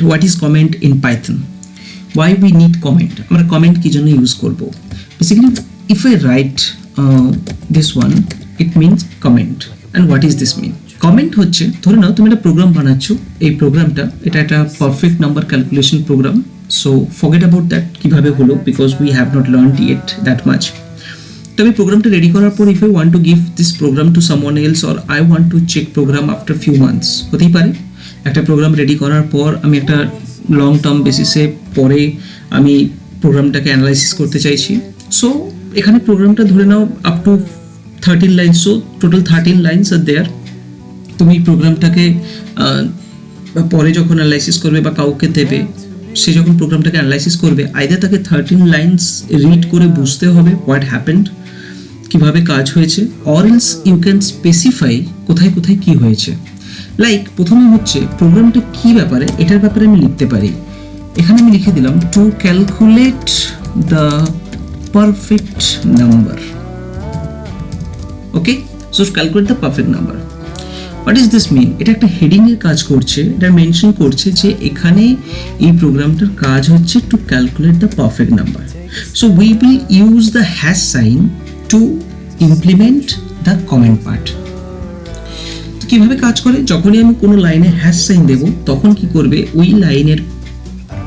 What is comment in Python? Why we need comment? আমরা comment কি জন্য use করব? Basically, if I write this one, it means comment. And what is this mean? Comment হচ্ছে, ধরে নাও তুমি একটা programme বানাচ্ছো, এই প্রোগ্রামটা এটা একটা perfect number calculation program. So forget about that কিভাবে হলো, because we have not learned yet that much. তো আমি প্রোগ্রামটা রেডি করার পর if I want to give this program to someone else or I want to check program after few months, হতেই পারে একটা প্রোগ্রাম রেডি করার পর আমি একটা লং টার্ম বেসিসে পরে আমি প্রোগ্রামটাকে অ্যানালাইসিস করতে চাইছি. সো এখানে প্রোগ্রামটা ধরে নাও up to 13 lines, so total 13 lines are there. তুমি প্রোগ্রামটাকে পরে যখন অ্যানালাইসিস করবে বা কাউকে দেবে, সে যখন প্রোগ্রামটাকে অ্যানালাইসিস করবে, আইদার তাকে 13 লাইন্স রিড করে বুঝতে হবে হোয়াট হ্যাপেন্ড, কিভাবে কাজ হয়েছে, or else you can specify কোথায় কোথায় কি হয়েছে. লাইক প্রথমে হচ্ছে প্রোগ্রামটা কি ব্যাপারে, এটার ব্যাপারে আমি লিখতে পারি. এখানে আমি লিখে দিলাম to calculate the perfect number. Okay, so calculate the perfect number. What is this mean? এটা একটা হেডিংয়ের কাজ করছে, এটা মেনশন করছে যে এখানে এই প্রোগ্রামটার কাজ হচ্ছে to calculate the perfect number. So we will use the hash sign to implement the comment part. কিভাবে কাজ করে, যখনই আমি কোনো লাইনে হ্যাশ সাইন দেব তখন কি করবে, ওই লাইনের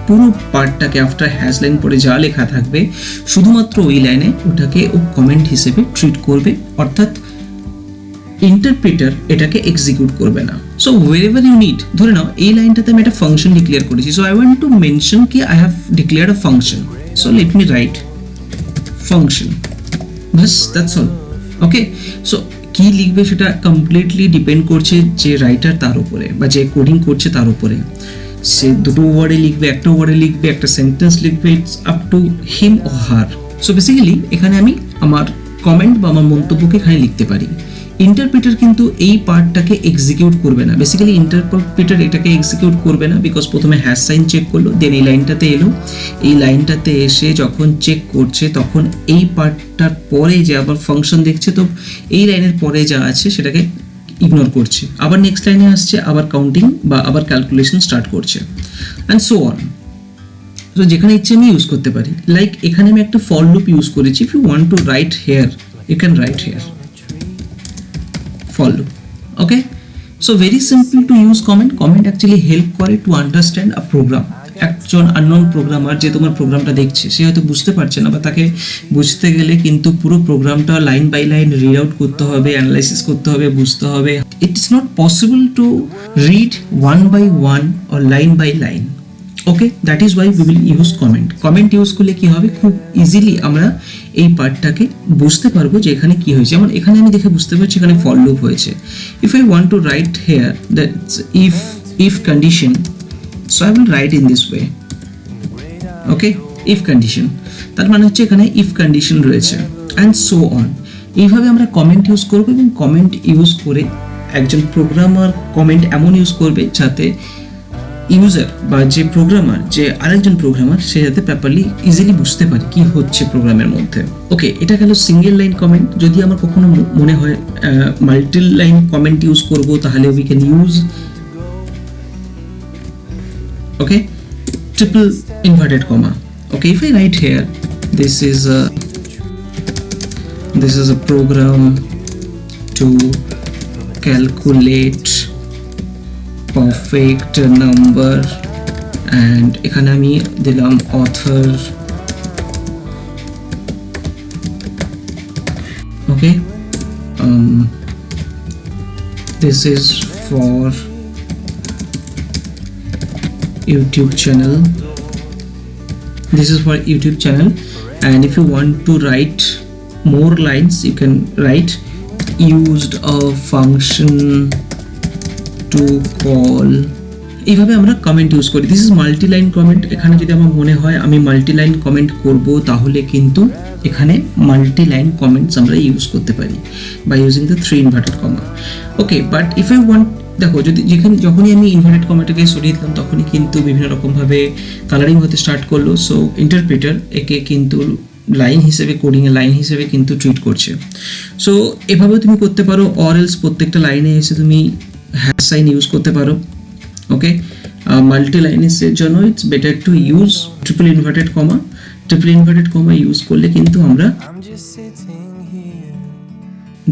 পুরো পার্টটাকে আফটার হ্যাশ লাইন পরে যা লেখা থাকবে শুধুমাত্র ওই লাইনে ওটাকে ও কমেন্ট হিসেবে ট্রিট করবে, অর্থাৎ ইন্টারপ্রিটার এটাকে এক্সিকিউট করবে না. সো ওয়েভার ইউ নিড, ধরে নাও এই লাইনটাতে আমি একটা ফাংশন ডিক্লেয়ার করেছি, so I want to mention কি I have declared a function, so let me write function, বাস দ্যাটস অল. ওকে, সো কি লিখবে সেটা কমপ্লিটলি ডিপেন্ড করছে যে রাইটার তার উপরে বা যে কোডিং করছে তার উপরে. সে দুটো ওয়ার্ডে লিখবে, একটা ওয়ার্ডে লিখবে, একটা সেন্টেন্স লিখবে, ইটস আপ টু হিম ও হার. সো বেসিক্যালি এখানে আমি আমার কমেন্ট বা আমার মন্তব্যকে এখানে লিখতে পারি. ইন্টারপ্রিটার কিন্তু এই পার্টটাকে এক্সিকিউট করবে না. বেসিক্যালি ইন্টারপ্রিটার এটাকে এক্সিকিউট করবে না, বিকজ প্রথমে হ্যাশ সাইন চেক করলো, দেন এই লাইনটাতে এলো, এই লাইনটাতে এসে যখন চেক করছে তখন এই পার্টটার পরে যে আবার ফাংশন দেখছে, তো এই লাইনের পরে যা আছে সেটাকে ইগনোর করছে, আবার নেক্সট লাইনে আসছে, আবার কাউন্টিং বা আবার ক্যালকুলেশন স্টার্ট করছে, অ্যান্ড সো অন. তো যেখানে ইচ্ছে আমি ইউজ করতে পারি. লাইক এখানে আমি একটা ফর লুপ ইউজ করেছি. If you want to write here, you can write here for loop. Okay, so very simple to use comment. Comment actually help করে to understand a program. একজন unknown programmer যে তোমার প্রোগ্রামটা দেখছে, সে হয়তো বুঝতে পারছে না, বা তাকে বুঝতে গেলে কিন্তু পুরো প্রোগ্রামটা line by line read out করতে হবে, অ্যানালাইসিস করতে হবে, বুঝতে হবে. It's not possible to read one by one or line by line. Okay, that is why we will use comment. Comment use করলে কি হবে, খুব ইজিলি আমরা এই পার্টটাকে বুঝতে পারবো যে এখানে কি হয়েছে. যেমন এখানে আমি দেখে বুঝতে পারছি এখানে ফর লুপ হয়েছে. If I want to write here that's if condition, so I will write in this way. Okay, if condition, তার মানে হচ্ছে এখানে ইফ কন্ডিশন রয়েছে, অ্যান্ড সো অন. এইভাবে আমরা কমেন্ট ইউজ করবো, এবং কমেন্ট ইউজ করে একজন প্রোগ্রামার কমেন্ট এমন ইউজ করবে যাতে ইউজার বা যে প্রোগ্রামার, যে আরেকজন প্রোগ্রামার, সে যাতে প্রপারলি ইজিলি বুঝতে পারে কি হচ্ছে প্রোগ্রামের মধ্যে. ওকে, এটা গেল সিঙ্গেল লাইন কমেন্ট. যদি আমার কখনো মনে হয় মাল্টি লাইন কমেন্ট ইউজ করব, তাহলে we can use okay triple inverted comma. Okay, if I write here this is a program to calculate perfect number, and এখানে আমি দিলাম author. Okay, this is for YouTube channel. This is for YouTube channel, and if you want to write more lines, you can write used a function to call. এইভাবে আমরা comment use করি. This is multi line comment. এখানে যদি আমার মনে হয় আমি multi line comment করব, তাহলে কিন্তু এখানে মাল্টি লাইন কমেন্টস আমরা ইউজ করতে পারি by using the 3 inverted comma. Okay, but if I want, দেখো যখনই আমি ইনভার্টেড কমাটাকে সরিয়ে দিলাম তখনই কিন্তু বিভিন্ন রকমভাবে কালারিং হতে স্টার্ট করলো. সো ইন্টারপ্রিটার একে কিন্তু লাইন হিসেবে, কোডিংয়ের লাইন হিসেবে কিন্তু ট্রিট করছে. সো এভাবেও তুমি করতে পারো, অর এলস প্রত্যেকটা লাইনে এসে তুমি হ্যাশ সাইন ইউজ করতে পারো. ওকে, মাল্টি লাইনেসের জন্য it's better to use triple inverted comma. Triple inverted comma use করলে কিন্তু আমরা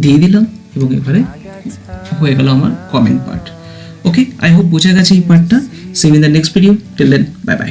দিয়ে দিলাম এবং এবারে হয়ে গেল আমার comment part. Okay, I hope বোঝা গেছে এই পার্টটা। See you in the next video. Till then, bye by.